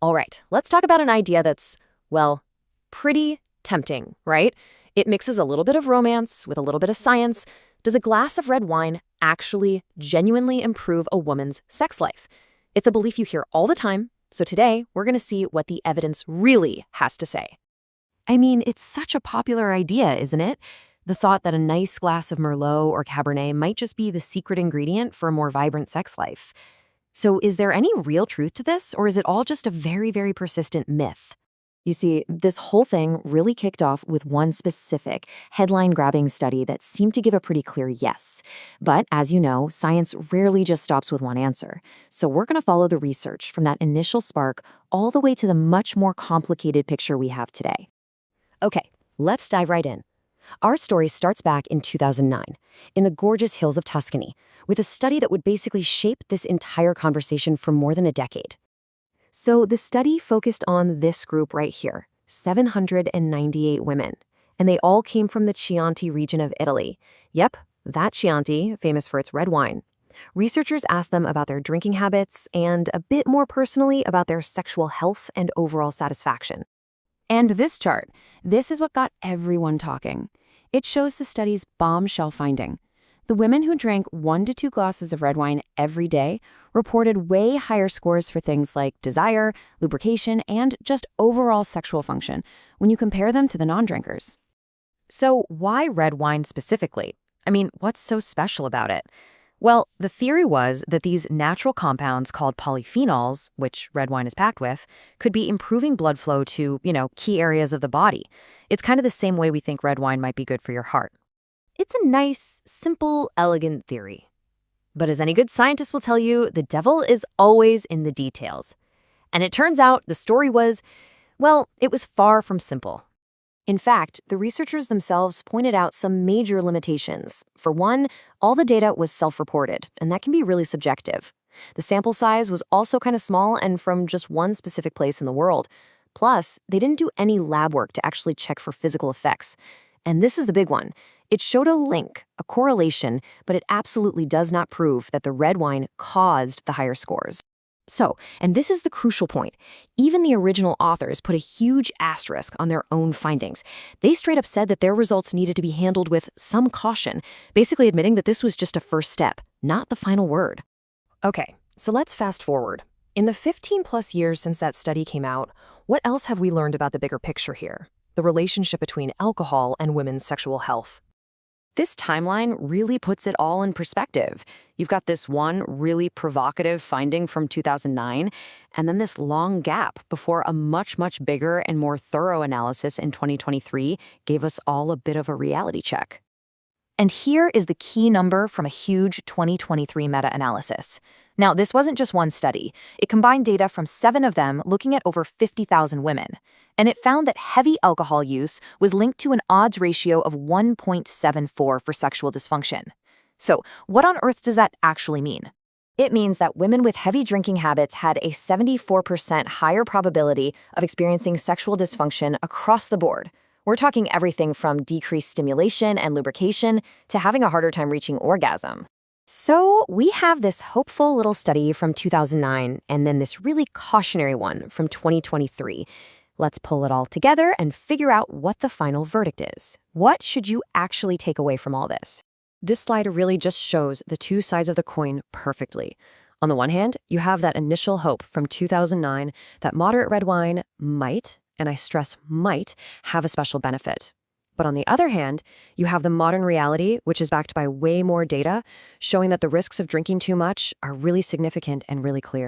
All right, let's talk about an idea that's, well, pretty tempting, right? It mixes a little bit of romance with a little bit of science. Does a glass of red wine actually genuinely improve a woman's sex life? It's a belief you hear all the time, so today we're going to see what the evidence really has to say. I mean, it's such a popular idea, isn't it? The thought that a nice glass of Merlot or Cabernet might just be the secret ingredient for a more vibrant sex life. So is there any real truth to this, or is it all just a very, very persistent myth? You see, this whole thing really kicked off with one specific, headline-grabbing study that seemed to give a pretty clear yes. But as you know, science rarely just stops with one answer. So we're going to follow the research from that initial spark all the way to the much more complicated picture we have today. Okay, let's dive right in. Our story starts back in 2009, in the gorgeous hills of Tuscany, with a study that would basically shape this entire conversation for more than a decade. So the study focused on this group right here, 798 women, and they all came from the Chianti region of Italy. Yep, that Chianti, famous for its red wine. Researchers asked them about their drinking habits and, a bit more personally, about their sexual health and overall satisfaction. And this chart, this is what got everyone talking. It shows the study's bombshell finding. The women who drank 1 to 2 glasses of red wine every day reported way higher scores for things like desire, lubrication, and just overall sexual function when you compare them to the non-drinkers. So why red wine specifically? I mean, what's so special about it? Well, the theory was that these natural compounds called polyphenols, which red wine is packed with, could be improving blood flow to, key areas of the body. It's kind of the same way we think red wine might be good for your heart. It's a nice, simple, elegant theory. But as any good scientist will tell you, the devil is always in the details. And it turns out the story was, well, it was far from simple. In fact, the researchers themselves pointed out some major limitations. For one, all the data was self-reported, and that can be really subjective. The sample size was also kind of small and from just one specific place in the world. Plus, they didn't do any lab work to actually check for physical effects. And this is the big one. It showed a link, a correlation, but it absolutely does not prove that the red wine caused the higher scores. So, and this is the crucial point, even the original authors put a huge asterisk on their own findings. They straight up said that their results needed to be handled with some caution, basically admitting that this was just a first step, not the final word. Okay, so let's fast forward. In the 15+ years since that study came out, what else have we learned about the bigger picture here? The relationship between alcohol and women's sexual health. This timeline really puts it all in perspective. You've got this one really provocative finding from 2009, and then this long gap before a much, much bigger and more thorough analysis in 2023 gave us all a bit of a reality check. And here is the key number from a huge 2023 meta-analysis. Now, this wasn't just one study. It combined data from 7 of them looking at over 50,000 women. And it found that heavy alcohol use was linked to an odds ratio of 1.74 for sexual dysfunction. So, what on earth does that actually mean? It means that women with heavy drinking habits had a 74% higher probability of experiencing sexual dysfunction across the board. We're talking everything from decreased stimulation and lubrication to having a harder time reaching orgasm. So we have this hopeful little study from 2009 and then this really cautionary one from 2023. Let's pull it all together and figure out what the final verdict is. What should you actually take away from all this? This slide really just shows the two sides of the coin perfectly. On the one hand, you have that initial hope from 2009 that moderate red wine might, and I stress might, have a special benefit. But on the other hand, you have the modern reality, which is backed by way more data, showing that the risks of drinking too much are really significant and really clear.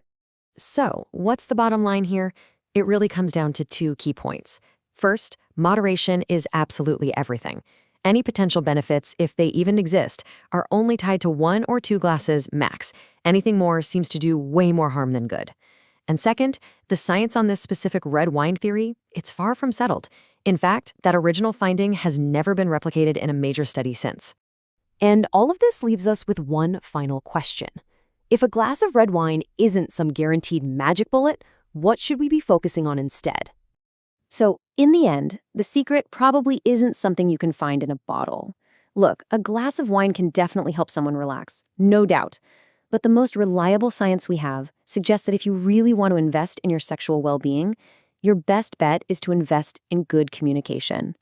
So, what's the bottom line here? It really comes down to 2 key points. First, moderation is absolutely everything. Any potential benefits, if they even exist, are only tied to 1 or 2 glasses max. Anything more seems to do way more harm than good. And second, the science on this specific red wine theory, it's far from settled. In fact, that original finding has never been replicated in a major study since. And all of this leaves us with one final question. If a glass of red wine isn't some guaranteed magic bullet, what should we be focusing on instead? So, in the end, the secret probably isn't something you can find in a bottle. Look, a glass of wine can definitely help someone relax, no doubt. But the most reliable science we have suggests that if you really want to invest in your sexual well-being, your best bet is to invest in good communication.